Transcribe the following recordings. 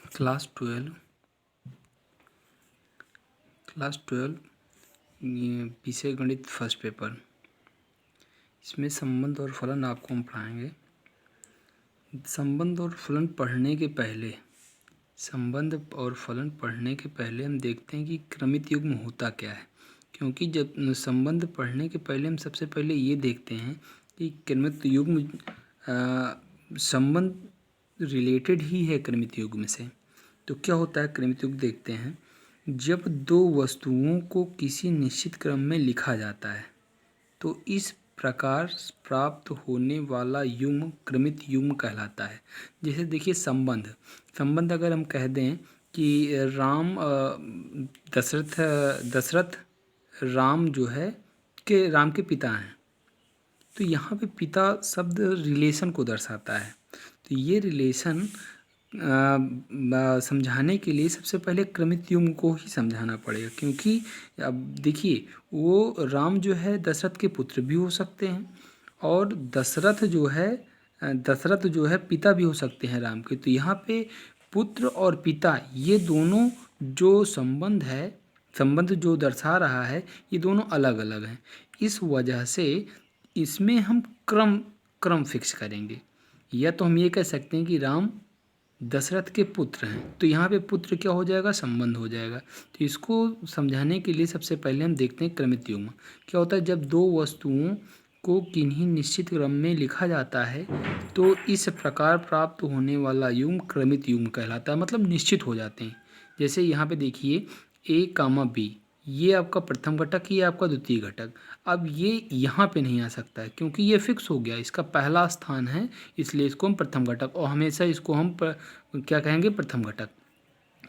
Class 12 ये विषय गणित फर्स्ट पेपर। इसमें संबंध और फलन आपको हम पढ़ाएंगे। संबंध और फलन पढ़ने के पहले हम देखते हैं कि क्रमित युग्म होता क्या है। क्योंकि जब संबंध पढ़ने के पहले हम सबसे पहले ये देखते हैं कि क्रमित युग्म संबंध रिलेटेड ही है क्रमित युग्म से। तो क्या होता है क्रमित युग्म देखते हैं। जब दो वस्तुओं को किसी निश्चित क्रम में लिखा जाता है तो इस प्रकार प्राप्त होने वाला युग्म क्रमित युग्म कहलाता है। जैसे देखिए संबंध अगर हम कह दें कि दशरथ राम जो है कि राम के पिता हैं, तो यहाँ पे पिता शब्द रिलेशन को दर्शाता है। तो ये रिलेशन समझाने के लिए सबसे पहले क्रमित युग्म को ही समझाना पड़ेगा। क्योंकि अब देखिए वो राम जो है दशरथ के पुत्र भी हो सकते हैं और दशरथ जो है पिता भी हो सकते हैं राम के। तो यहाँ पे पुत्र और पिता ये दोनों जो संबंध जो दर्शा रहा है ये दोनों अलग अलग हैं। इस वजह से इसमें हम क्रम फिक्स करेंगे। या तो हम ये कह सकते हैं कि राम दशरथ के पुत्र हैं, तो यहाँ पे पुत्र क्या हो जाएगा, संबंध हो जाएगा। तो इसको समझाने के लिए सबसे पहले हम देखते हैं क्रमित युग्म क्या होता है। जब दो वस्तुओं को किन्हीं निश्चित क्रम में लिखा जाता है तो इस प्रकार प्राप्त होने वाला युग्म क्रमित युग्म कहलाता है, मतलब निश्चित हो जाते हैं। जैसे यहाँ पे देखिए A, B ये आपका प्रथम घटक, ये आपका द्वितीय घटक। अब ये यहाँ पे नहीं आ सकता है क्योंकि ये फिक्स हो गया, इसका पहला स्थान है, इसलिए इसको हम प्रथम घटक और हमेशा इसको हम क्या कहेंगे, प्रथम घटक।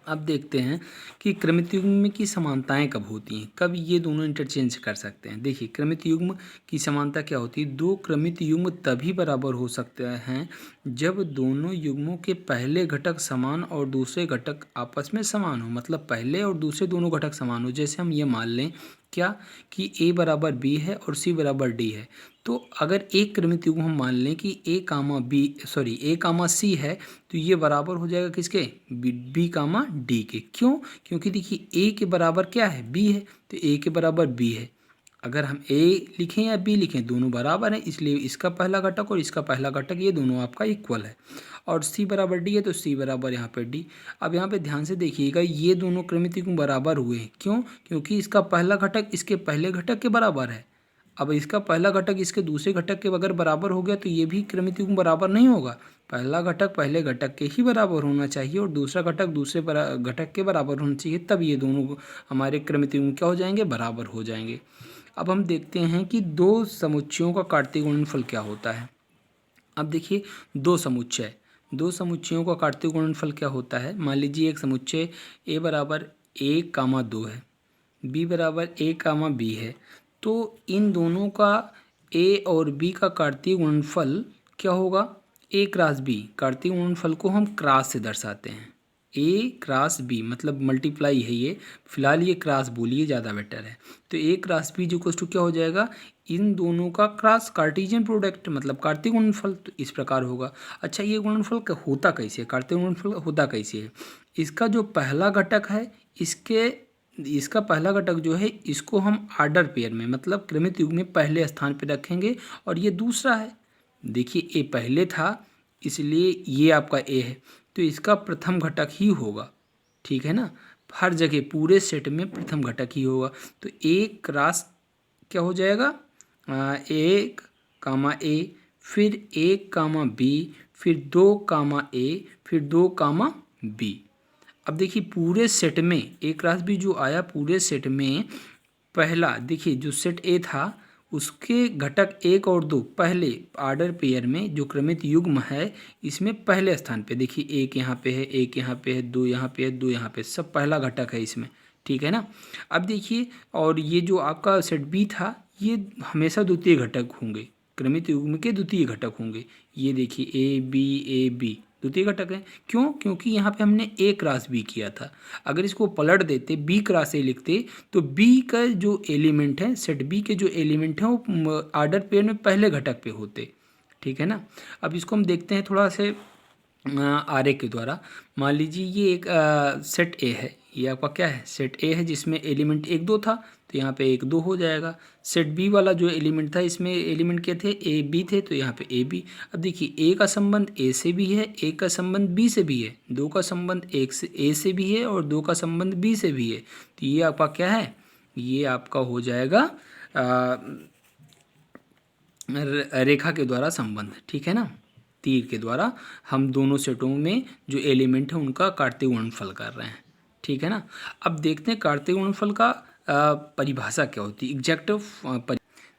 अब देखते हैं कि क्रमित युग्म की समानताएं कब होती हैं, कब ये दोनों इंटरचेंज कर सकते हैं। देखिए क्रमित युग्म की समानता क्या होती है। दो क्रमित युग्म तभी बराबर हो सकते हैं जब दोनों युग्मों के पहले घटक समान और दूसरे घटक आपस में समान हो, मतलब पहले और दूसरे दोनों घटक समान हो। जैसे हम ये मान लें क्या कि A बराबर B है और C बराबर D है। तो अगर एक क्रमित युग्म हम मान लें कि A, C है तो ये बराबर हो जाएगा किसके, B, D के। क्यों, क्योंकि देखिए A के बराबर क्या है, B है, तो A के बराबर B है। अगर हम A लिखें या B लिखें दोनों बराबर हैं, इसलिए इसका पहला घटक और इसका पहला घटक ये दोनों आपका इक्वल है। और C बराबर D है तो C बराबर यहाँ पे D। अब यहाँ पे ध्यान से देखिएगा ये दोनों क्रमित युग्म बराबर हुए हैं। क्यों, क्योंकि इसका पहला घटक इसके पहले घटक के बराबर है। अब इसका पहला घटक इसके दूसरे घटक के अगर बराबर हो गया तो ये भी क्रमित युग्म बराबर नहीं होगा। पहला घटक पहले घटक के ही बराबर होना चाहिए और दूसरा घटक दूसरे घटक के बराबर होना चाहिए, तब ये दोनों हमारे क्रमित युग्म क्या हो जाएंगे, बराबर हो जाएंगे। अब हम देखते हैं कि दो समुच्चयों का काट्य गुणनफल क्या होता है। अब देखिए दो समुच्चयों का काट्य गुणनफल क्या होता है। मान लीजिए एक समुच्चय A बराबर 1, 2 है, B बराबर 1, B है। तो इन दोनों का A और B का कार्तीय गुणनफल क्या होगा, A क्रॉस B। कार्तीय गुणनफल को हम क्रॉस से दर्शाते हैं, A क्रॉस B मतलब मल्टीप्लाई है ये, फिलहाल ये क्रॉस बोलिए ज़्यादा बेटर है। तो A क्रॉस B जो कुछ क्या हो जाएगा, इन दोनों का क्रॉस कार्टेशियन प्रोडक्ट मतलब कार्तीय गुणनफल, तो इस प्रकार होगा। अच्छा ये गुणनफल होता कैसे है, कार्तीय गुणनफल होता कैसे है। इसका जो पहला घटक है इसका पहला घटक जो है इसको हम आर्डर पेयर में मतलब क्रमित युग्म में पहले स्थान पर रखेंगे और ये दूसरा है। देखिए A पहले था इसलिए ये आपका A है, तो इसका प्रथम घटक ही होगा, ठीक है ना। हर जगह पूरे सेट में प्रथम घटक ही होगा। तो A क्रॉस क्या हो जाएगा, 1, A, फिर 1, B, फिर 2, A, फिर 2, B। अब देखिए पूरे सेट में A क्रॉस B जो आया पूरे सेट में पहला, देखिए जो सेट A था उसके घटक 1 और 2 पहले आर्डर पेयर में जो क्रमित युग्म है इसमें पहले स्थान पे। देखिए 1 यहाँ पे है, 1 यहाँ पे है, 2 यहाँ पे है, 2 यहाँ पे, सब पहला घटक है इसमें, ठीक है ना। अब देखिए और ये जो आपका सेट B था ये हमेशा द्वितीय घटक होंगे, क्रमित युग्म के द्वितीय घटक होंगे। ये देखिए A, B द्वितीय घटक है। क्यों, क्योंकि यहाँ पे हमने A क्रॉस B किया था। अगर इसको पलट देते B क्रॉस A लिखते तो B का जो एलिमेंट है, सेट B के जो एलिमेंट हैं वो आर्डर पेयर में पहले घटक पे होते, ठीक है ना। अब इसको हम देखते हैं थोड़ा से आरेख के द्वारा। मान लीजिए ये एक सेट ए है, ये आपका क्या है, सेट ए है, जिसमें एलिमेंट 1 2 था, तो यहाँ पे 1 2 हो जाएगा। सेट बी वाला जो एलिमेंट था, इसमें एलिमेंट क्या थे, ए बी थे, तो यहाँ पे ए बी। अब देखिए ए का संबंध ए से भी है, एक का संबंध बी से भी है, दो का संबंध एक से ए से भी है और दो का संबंध बी से भी है। तो ये आपका क्या है, ये आपका हो जाएगा रेखा के द्वारा संबंध, ठीक है ना। तीर के द्वारा हम दोनों सेटों में जो एलिमेंट है उनका काटते गुणनफल कर रहे हैं, ठीक है ना। अब देखते हैं काटते गुणनफल का परिभाषा क्या होती है, एग्जैक्ट।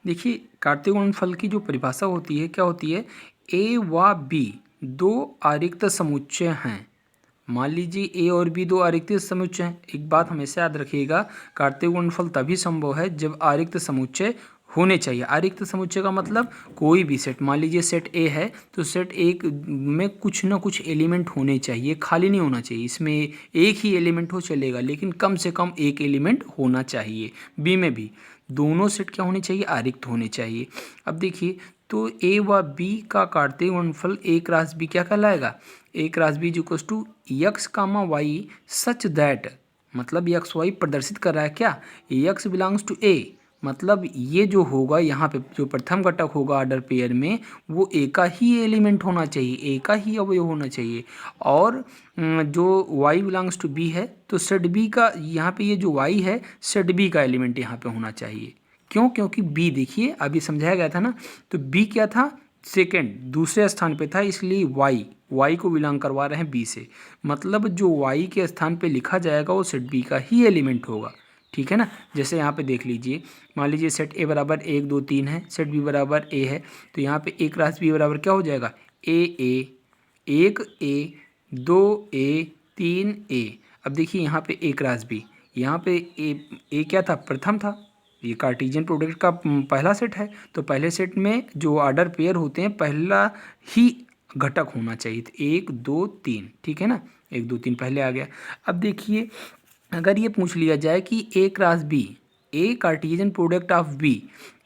देखिए काटते गुणनफल की जो परिभाषा होती है क्या होती है, ए व बी दो आरिक्त समुच्चय हैं। मान लीजिए ए और बी दो आरिक्त समुच्चय हैं। एक बात हमेशा याद रखिएगा, काटते गुणनफल तभी संभव है जब आरिक्त समुच्चय होने चाहिए। आरिक्त समुच्चय का मतलब कोई भी सेट, मान लीजिए सेट ए है तो सेट ए में कुछ ना कुछ एलिमेंट होने चाहिए, खाली नहीं होना चाहिए। इसमें एक ही एलिमेंट हो चलेगा, लेकिन कम से कम एक एलिमेंट होना चाहिए। बी में भी दोनों सेट क्या होने चाहिए, आरिक्त होने चाहिए। अब देखिए तो ए व बी का काटते गुणनफल ए क्रॉस बी क्या कहलाएगा, A cross B equals to X comma Y such that, मतलब एक्स वाई प्रदर्शित कर रहा है क्या, एक्स बिलोंग्स टू ए, मतलब ये जो होगा यहाँ पे जो प्रथम घटक होगा ऑर्डर पेयर में, वो ए का ही एलिमेंट होना चाहिए, ए का ही अवयव होना चाहिए। और जो y बिलोंग्स टू बी है तो सेट बी का, यहाँ पे ये जो y है सेट बी का एलिमेंट यहाँ पे होना चाहिए। क्यों, क्योंकि b देखिए अभी समझाया गया था ना, तो b क्या था, सेकेंड दूसरे स्थान पे था, इसलिए y को बिलोंग करवा रहे हैं b से, मतलब जो y के स्थान पे लिखा जाएगा वो सेट b का ही एलिमेंट होगा, ठीक है ना। जैसे यहाँ पे देख लीजिए, मान लीजिए सेट ए बराबर 1 2 3 है, सेट बी बराबर ए है, तो यहाँ पे ए क्रॉस बी बराबर क्या हो जाएगा, ए 1 ए 2 ए 3 ए। अब देखिए यहाँ पे ए क्रॉस बी, यहाँ पे ए क्या था, प्रथम था, ये कार्टेशियन प्रोडक्ट का पहला सेट है, तो पहले सेट में जो ऑर्डर पेयर होते हैं पहला ही घटक होना चाहिए, तो 1 2 3, ठीक है ना, 1 2 3 पहले आ गया। अब देखिए अगर ये पूछ लिया जाए कि A cross B, A Cartesian product of B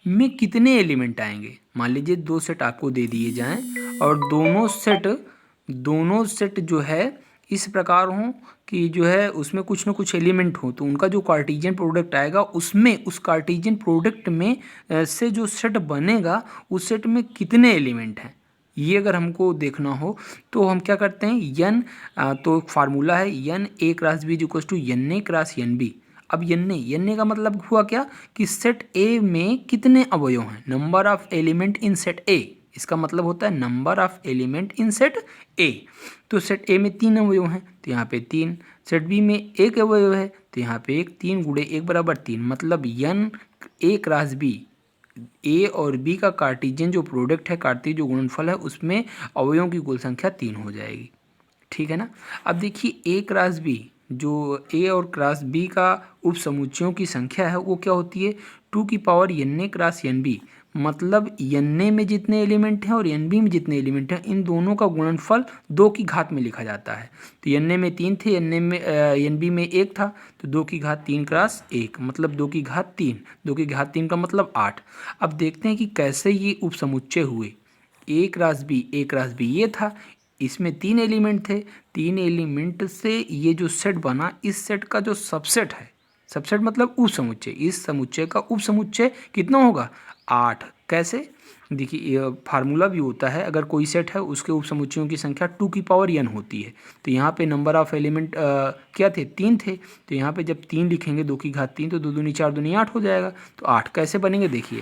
में कितने एलिमेंट आएंगे, मान लीजिए दो सेट आपको दे दिए जाएं और दोनों सेट जो है इस प्रकार हों कि जो है उसमें कुछ ना कुछ एलिमेंट हो, तो उनका जो कार्टेशियन प्रोडक्ट आएगा उसमें, उस कार्टेशियन प्रोडक्ट में से जो सेट बनेगा उस सेट में कितने एलिमेंट हैं, ये अगर हमको देखना हो तो हम क्या करते हैं, यन, तो फार्मूला है n A cross B equals to n A cross n B. अब यन ए का मतलब हुआ क्या कि सेट ए में कितने अवयव हैं, number of element in set ए, इसका मतलब होता है number of element in set ए। तो सेट ए में 3 अवयव हैं तो यहाँ पे 3, सेट बी में 1 अवयव है तो यहाँ पे 1, 3 गुणे 1 बराबर 3, मतलब यन ए क्रॉस बी, ए और बी का कार्टेशियन जो प्रोडक्ट है, कार्तीय जो गुणनफल है, उसमें अवयवों की कुल संख्या 3 हो जाएगी, ठीक है ना। अब देखिए ए क्रॉस बी, जो ए और क्रॉस बी का उप समुच्चयों की संख्या है वो क्या होती है, 2 की power n A cross n B, मतलब एन ए में जितने एलिमेंट हैं और एन बी में जितने एलिमेंट हैं इन दोनों का गुणनफल 2 की घात में लिखा जाता है। तो एन ए में 3 थे, एन बी में 1 था, तो 2 की घात 3 क्रॉस 1, मतलब 2 की घात 3, 2 की घात 3 का मतलब 8। अब देखते हैं कि कैसे ये उप समुच्चय हुए। ए क्रॉस बी ये था, इसमें 3 एलिमेंट थे, 3 एलिमेंट से ये जो सेट बना, इस सेट का जो सबसेट है, सबसेट मतलब उप समुच्चय, इस समुच्चय का उप समुच्चय कितना होगा, 8। कैसे, देखिए फार्मूला भी होता है, अगर कोई सेट है उसके उप समुच्चयों की संख्या 2 की पावर n होती है, तो यहाँ पे नंबर ऑफ एलिमेंट क्या थे, 3 थे, तो यहाँ पे जब 3 लिखेंगे 2 की घात 3, तो 2 दूनी 4 दूनी 8 हो जाएगा। तो 8 कैसे बनेंगे, देखिए,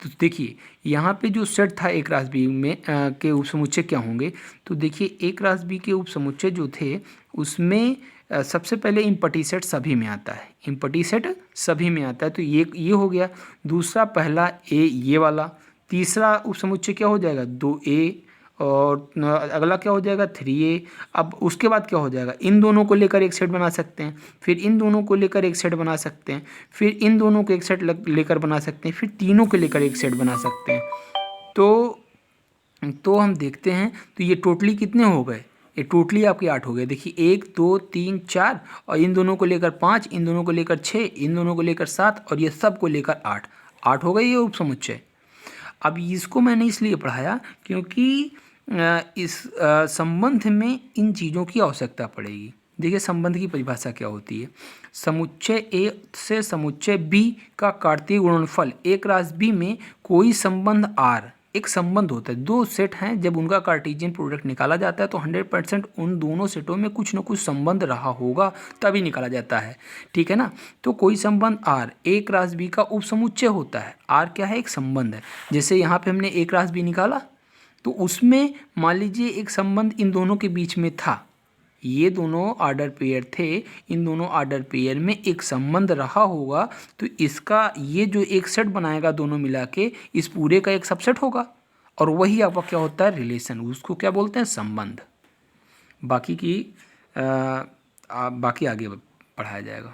तो देखिए यहाँ पे जो सेट था ए क्रॉस बी में के उप समुच्चय क्या होंगे, तो देखिए ए क्रॉस बी के उप समुच्चय जो थे उसमें सबसे पहले इम्पटी सेट सभी में आता है, इम्पटी सेट सभी में आता है, तो ये हो गया। दूसरा पहला ए ये वाला, तीसरा उप समुच्चय क्या हो जाएगा, 2a, और अगला क्या हो जाएगा 3a। अब उसके बाद क्या हो जाएगा, इन दोनों को लेकर एक सेट बना सकते हैं, फिर इन दोनों को लेकर एक सेट बना सकते हैं, फिर इन दोनों को एक सेट लेकर बना सकते हैं, फिर तीनों को लेकर एक सेट बना सकते हैं। तो हम देखते हैं, तो ये टोटली कितने हो गए, ये टोटली आपके 8 हो गए। देखिए 1 2 3 4, और इन दोनों को लेकर 5, इन दोनों को लेकर 6, इन दोनों को लेकर 7, और ये सब को लेकर 8 हो गए ये उप समुच्चय। अब इसको मैंने इसलिए पढ़ाया क्योंकि इस संबंध में इन चीज़ों की आवश्यकता पड़ेगी। देखिए संबंध की परिभाषा क्या होती है। समुच्चय ए से समुच्चय बी का कार्तीय गुणनफल एक राशि बी में कोई संबंध आर, एक संबंध होता है, दो सेट हैं, जब उनका कार्टेशियन प्रोडक्ट निकाला जाता है तो 100% उन दोनों सेटों में कुछ न कुछ संबंध रहा होगा तभी निकाला जाता है, ठीक है ना। तो कोई संबंध आर एक राशि बी का उपसमुच्चय होता है। आर क्या है, एक संबंध है। जैसे यहाँ पे हमने एक राशि बी निकाला तो उसमें मान लीजिए एक संबंध इन दोनों के बीच में था, ये दोनों ऑर्डर पेयर थे, इन दोनों ऑर्डर पेयर में एक संबंध रहा होगा, तो इसका ये जो एक सेट बनाएगा दोनों मिला के, इस पूरे का एक सबसेट होगा, और वही आपका क्या होता है, रिलेशन, उसको क्या बोलते हैं, संबंध। बाकी की बाकी आगे पढ़ाया जाएगा।